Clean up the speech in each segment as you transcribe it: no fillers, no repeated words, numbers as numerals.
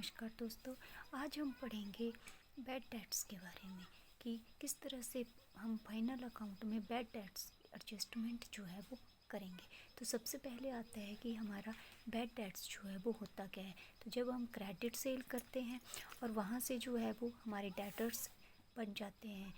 नमस्कार दोस्तों, आज हम पढ़ेंगे बैड डेट्स के बारे में कि किस तरह से हम फाइनल अकाउंट में बैड डेट्स एडजस्टमेंट जो है वो करेंगे। तो सबसे पहले आता है कि हमारा बैड डेट्स जो है वो होता क्या है। तो जब हम क्रेडिट सेल करते हैं और वहाँ से जो है वो हमारे डेटर्स बन जाते हैं,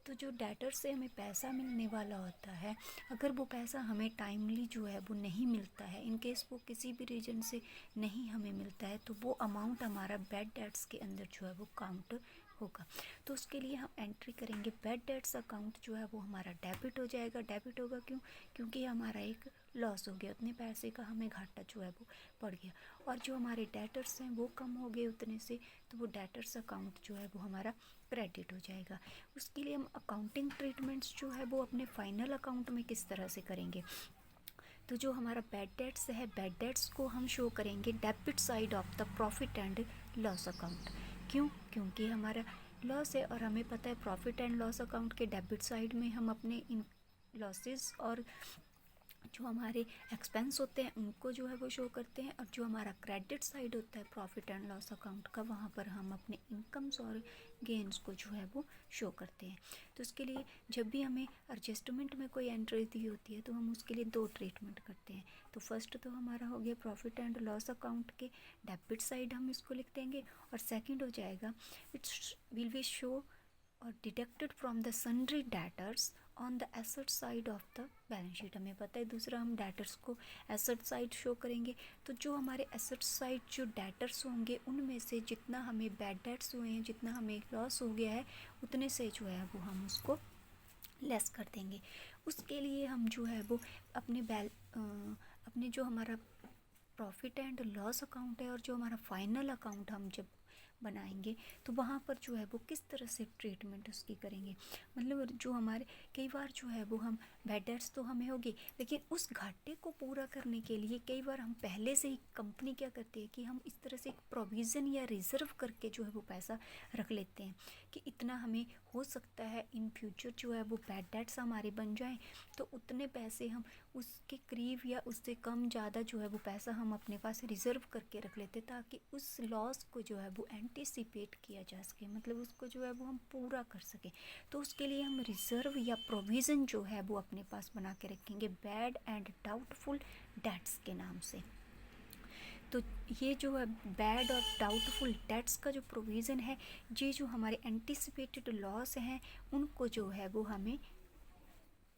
तो जो डेटर से हमें पैसा मिलने वाला होता है, अगर वो पैसा हमें टाइमली जो है वो नहीं मिलता है, इन केस वो किसी भी रीज़न से नहीं हमें मिलता है, तो वो अमाउंट हमारा बैड डेट्स के अंदर जो है वो काउंट होगा। तो उसके लिए हम एंट्री करेंगे बैड डेट्स अकाउंट जो है वो हमारा डेबिट हो जाएगा। डेबिट होगा क्योंकि हमारा एक लॉस हो गया, उतने पैसे का हमें घाटा जो है वो पड़ गया। और जो हमारे डेटर्स हैं वो कम हो गए उतने से, तो वो डेटर्स अकाउंट जो है वो हमारा क्रेडिट हो जाएगा। उसके लिए हम अकाउंटिंग ट्रीटमेंट्स जो है वो अपने फाइनल अकाउंट में किस तरह से करेंगे। तो जो हमारा बैड डेट्स है, बैड डेट्स को हम शो करेंगे debit side of the profit and loss account. क्योंकि हमारा लॉस है और हमें पता है प्रॉफिट एंड लॉस अकाउंट के डेबिट साइड में हम अपने इन लॉसेस और जो हमारे एक्सपेंस होते हैं उनको जो है वो शो करते हैं, और जो हमारा क्रेडिट साइड होता है प्रॉफिट एंड लॉस अकाउंट का, वहाँ पर हम अपने इनकम्स और गेन्स को जो है वो शो करते हैं। तो उसके लिए जब भी हमें एडजस्टमेंट में कोई एंट्री दी होती है तो हम उसके लिए दो ट्रीटमेंट करते हैं। तो फर्स्ट तो हमारा हो गया प्रॉफिट एंड लॉस अकाउंट के डेबिट साइड हम इसको लिख देंगे, और सेकेंड हो जाएगा इट्स विल बी शो और deducted from the sundry debtors on the asset side of the balance sheet. हमें पता है दूसरा हम डेटर्स को एसेट साइड शो करेंगे। तो जो हमारे एसेट साइड जो डेटर्स होंगे उनमें से जितना हमें बैड डेट्स हुए हैं, जितना हमें लॉस हो गया है, उतने से जो है वो हम उसको लेस कर देंगे। उसके लिए हम जो है वो अपने जो हमारा प्रॉफिट एंड लॉस अकाउंट है और जो हमारा फाइनल अकाउंट हम जब बनाएंगे तो वहाँ पर जो है वो किस तरह से ट्रीटमेंट उसकी करेंगे। मतलब जो हमारे कई बार जो है वो हम बैड डेट्स तो हमें होगी, लेकिन उस घाटे को पूरा करने के लिए कई बार हम पहले से ही कंपनी क्या करती है कि हम इस तरह से एक प्रोविज़न या रिज़र्व करके जो है वो पैसा रख लेते हैं कि इतना हमें हो सकता है इन फ्यूचर जो है वो बैड डेट्स हमारे बन जाएं, तो उतने पैसे हम उसके करीब या उससे कम ज़्यादा जो है वो पैसा हम अपने पास रिज़र्व करके रख लेते ताकि उस लॉस को जो है वो एंटिसिपेट किया जा सके, मतलब उसको जो है वो हम पूरा कर सकें। तो उसके लिए हम रिज़र्व या प्रोविज़न जो है वो अपने पास बना के रखेंगे बैड एंड डाउटफुल डेट्स के नाम से। तो ये जो है बैड और डाउटफुल डेट्स का जो प्रोविज़न है, ये जो हमारे एंटिसिपेटेड लॉस हैं उनको जो है वो हमें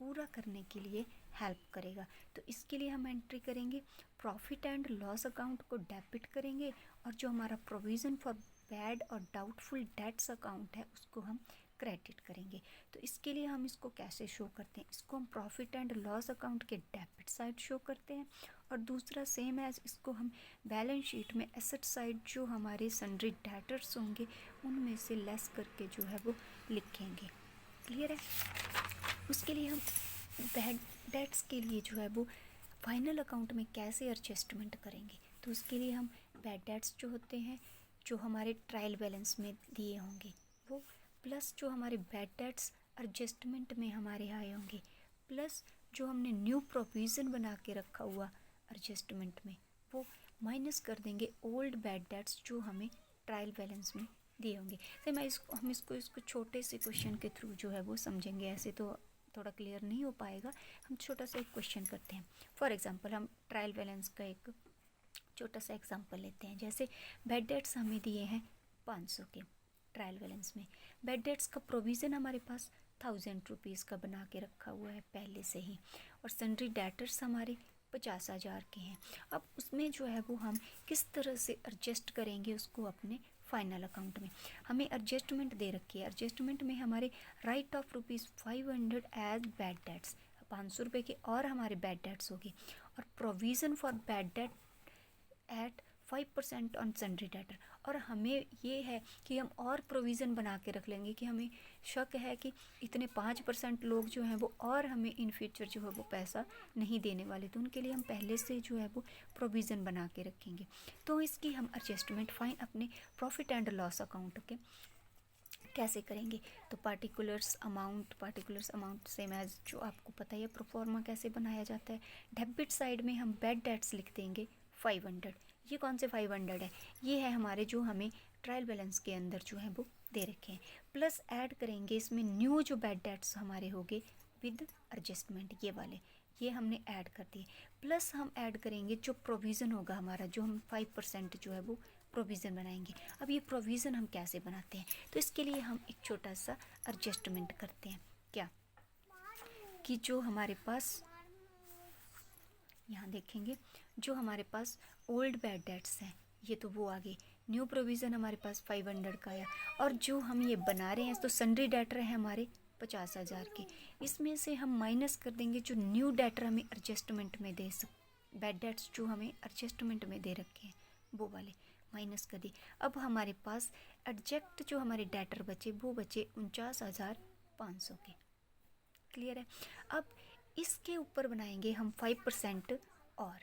पूरा करने के लिए हेल्प करेगा। तो इसके लिए हम एंट्री करेंगे प्रॉफिट एंड लॉस अकाउंट को डेबिट करेंगे, और जो हमारा प्रोविज़न फॉर बैड और डाउटफुल डेट्स अकाउंट है उसको हम क्रेडिट करेंगे। तो इसके लिए हम इसको कैसे शो करते हैं, इसको हम प्रॉफिट एंड लॉस अकाउंट के डेबिट साइड शो करते हैं, और दूसरा सेम एज इसको हम बैलेंस शीट में एसेट साइड जो हमारे सन्ड्री डेटर्स होंगे उनमें से लेस करके जो है वो लिखेंगे। क्लियर है। उसके लिए हम बैड डेट्स के लिए जो है वो फाइनल अकाउंट में कैसे एडजस्टमेंट करेंगे। तो उसके लिए हम बैड डेट्स जो होते हैं जो हमारे ट्रायल बैलेंस में दिए होंगे वो, प्लस जो हमारे बैड डेट्स एडजस्टमेंट में हमारे आए होंगे, प्लस जो हमने न्यू प्रोविज़न बना के रखा हुआ एडजस्टमेंट में, वो माइनस कर देंगे ओल्ड बैड डेट्स जो हमें ट्रायल बैलेंस में दिए होंगे। तो हम इसको छोटे से क्वेश्चन के थ्रू जो है वो समझेंगे, ऐसे तो थोड़ा क्लियर नहीं हो पाएगा। हम छोटा सा एक क्वेश्चन करते हैं। फॉर एग्जांपल हम ट्रायल बैलेंस का एक छोटा सा एग्जांपल लेते हैं। जैसे बैड डेट्स हमें दिए हैं 500 के ट्रायल बैलेंस में, बैड डेट्स का प्रोविज़न हमारे पास 1000 रुपीज़ का बना के रखा हुआ है पहले से ही, और सन्ड्री डेटर्स हमारे 50,000 के हैं। अब उसमें जो है वो हम किस तरह से एडजस्ट करेंगे उसको अपने फाइनल अकाउंट में। हमें एडजस्टमेंट दे रखी है, एडजस्टमेंट में हमारे write off ₹500 as bad debts, 500 रुपये के और हमारे बैड डेट्स होगी, और provision for bad debt at 5% on sundry debtor. और हमें ये है कि हम और प्रोविज़न बना के रख लेंगे कि हमें शक है कि इतने 5% लोग जो हैं वो और हमें इन फ्यूचर जो है वो पैसा नहीं देने वाले, तो उनके लिए हम पहले से जो है वो प्रोविज़न बना के रखेंगे। तो इसकी हम एडजस्टमेंट फाइन अपने प्रॉफिट एंड लॉस अकाउंट के कैसे करेंगे। तो पार्टिकुलर्स अमाउंट सेम एज जो आपको पता है प्रोफॉर्मा कैसे बनाया जाता है। डेबिट साइड में हम बैड डेट्स लिख देंगे 500, ये कौन से 500 है, ये है हमारे जो हमें ट्रायल बैलेंस के अंदर जो है वो दे रखे हैं। प्लस ऐड करेंगे इसमें न्यू जो बैड डेट्स हमारे हो गए विद एडजस्टमेंट, ये वाले ये हमने ऐड कर दिए। प्लस हम ऐड करेंगे जो प्रोविज़न होगा हमारा, जो हम 5% जो है वो प्रोविज़न बनाएंगे। अब ये प्रोविज़न हम कैसे बनाते हैं, तो इसके लिए हम एक छोटा सा एडजस्टमेंट करते हैं। क्या कि जो हमारे पास यहाँ देखेंगे, जो हमारे पास ओल्ड बैड डेट्स हैं ये तो वो आ गए, न्यू प्रोविज़न हमारे पास 500 का आया, और जो हम ये बना रहे हैं तो सन्ड्री डेटर है हमारे 50,000 के, इसमें से हम माइनस कर देंगे जो न्यू डेटर हमें एडजस्टमेंट में दे बैड डेट्स जो हमें एडजस्टमेंट में दे रखे हैं वो वाले माइनस कर दिए। अब हमारे पास एडजेक्ट जो हमारे डेटर बचे वो बचे 49,500 के। क्लियर है। अब इसके ऊपर बनाएंगे हम 5% और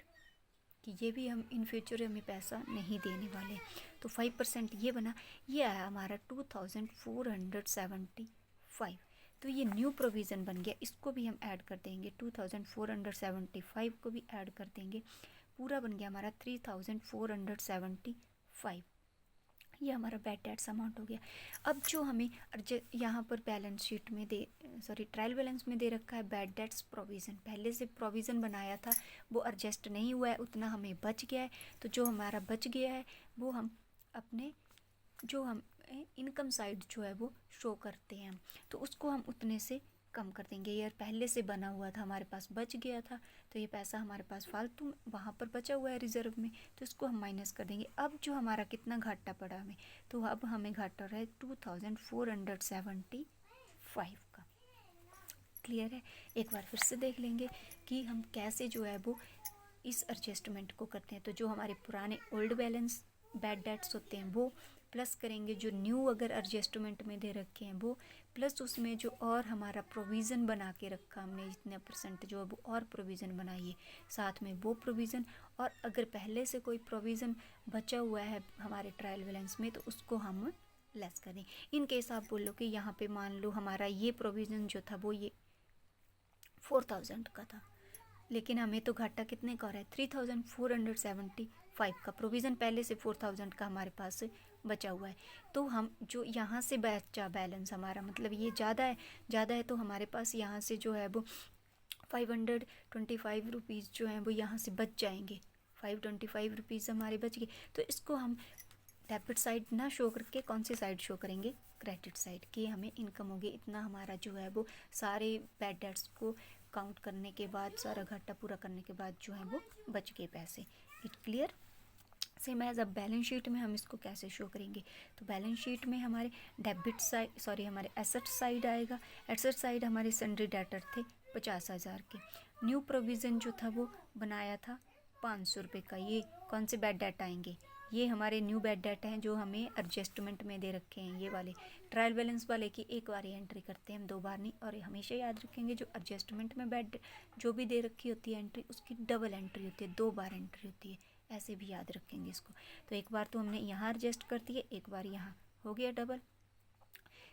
कि ये भी हम इन फ्यूचर हमें पैसा नहीं देने वाले, तो 5% ये बना, ये आया हमारा 2475। तो ये न्यू प्रोविज़न बन गया, इसको भी हम ऐड कर देंगे, 2475 को भी ऐड कर देंगे, पूरा बन गया हमारा 3475। ये हमारा बैड डेट्स अमाउंट हो गया। अब जो हमें यहाँ पर बैलेंस शीट में ट्रायल बैलेंस में दे रखा है बैड डेट्स प्रोविज़न, पहले से प्रोविज़न बनाया था वो एडजस्ट नहीं हुआ है, उतना हमें बच गया है, तो जो हमारा बच गया है वो हम अपने जो हम इनकम साइड जो है वो शो करते हैं, तो उसको हम उतने से कम कर देंगे। यार पहले से बना हुआ था, हमारे पास बच गया था, तो ये पैसा हमारे पास फालतू वहाँ पर बचा हुआ है रिज़र्व में, तो इसको हम माइनस कर देंगे। अब जो हमारा कितना घाटा पड़ा हमें, तो अब हमें घाटा रहा है 2475 का। क्लियर है। एक बार फिर से देख लेंगे कि हम कैसे जो है वो इस एडजस्टमेंट को करते हैं। तो जो हमारे पुराने ओल्ड बैलेंस बैड डेट्स होते हैं वो, प्लस करेंगे जो न्यू अगर एडजस्टमेंट में दे रखे हैं वो, प्लस उसमें जो और हमारा प्रोविज़न बना के रखा हमने जितने परसेंट जो वो और प्रोविज़न बनाइए, साथ में वो प्रोविज़न, और अगर पहले से कोई प्रोविज़न बचा हुआ है हमारे ट्रायल बैलेंस में तो उसको हम लेस करें। इन केस आप बोलो कि यहाँ पे मान लो हमारा ये प्रोविज़न जो था वो ये 4000 का था, लेकिन हमें तो घाटा कितने का हो रहा है, 3475 का। प्रोविज़न पहले से 4000 का हमारे पास बचा हुआ है, तो हम जो यहाँ से बचा बैलेंस हमारा, मतलब ये ज़्यादा है तो हमारे पास यहाँ से जो है वो 525 रुपीज़ जो हैं वो यहाँ से बच जाएंगे, 525 रुपीज़ हमारे बच गए। तो इसको हम डेबिट साइड ना शो करके कौन सी साइड शो करेंगे, क्रेडिट साइड, कि हमें इनकम होगी इतना, हमारा जो है वो सारे बैड डेट्स को काउंट करने के बाद, सारा घाटा पूरा करने के बाद जो है वो बच गए पैसे। It clear. सेम एज अब बैलेंस शीट में हम इसको कैसे शो करेंगे, तो बैलेंस शीट में हमारे डेबिट साइड हमारे एसेट साइड आएगा। एसेट साइड हमारे सन्ड्री डेटर थे 50,000 के, न्यू प्रोविज़न जो था वो बनाया था 500 रुपये का। ये कौन से बैड डेट आएंगे, ये हमारे न्यू बैड डेट हैं जो हमें एडजस्टमेंट में दे रखे हैं, ये वाले ट्रायल बैलेंस वाले की एक बार ही एंट्री करते हैं हम, 2 बार नहीं। और हमेशा याद रखेंगे जो एडजस्टमेंट में बैड जो भी दे रखी होती है एंट्री, उसकी डबल एंट्री होती है, 2 बार एंट्री होती है, ऐसे भी याद रखेंगे इसको। तो एक बार तो हमने यहाँ एडजस्ट कर दिए, एक बार यहाँ हो गया डबल।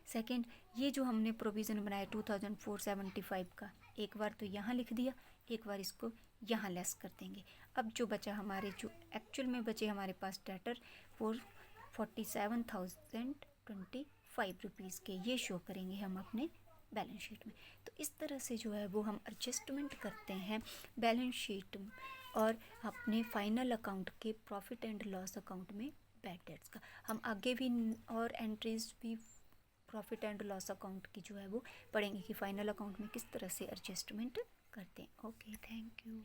सेकेंड, ये जो हमने प्रोविज़न बनाया 2475 का, एक बार तो यहाँ लिख दिया, एक बार इसको यहाँ लेस कर देंगे। अब जो बचा हमारे, जो एक्चुअल में बचे हमारे पास डेटर 47,025 रुपीज़ के, ये शो करेंगे हम अपने बैलेंस शीट में। तो इस तरह से जो है वो हम एडजस्टमेंट करते हैं बैलेंस शीट और अपने फाइनल अकाउंट के प्रॉफिट एंड लॉस अकाउंट में बैड डेट्स का। हम आगे भी और एंट्रीज भी प्रॉफिट एंड लॉस अकाउंट की जो है वो पढ़ेंगे कि फाइनल अकाउंट में किस तरह से एडजस्टमेंट करते हैं। Okay, thank you.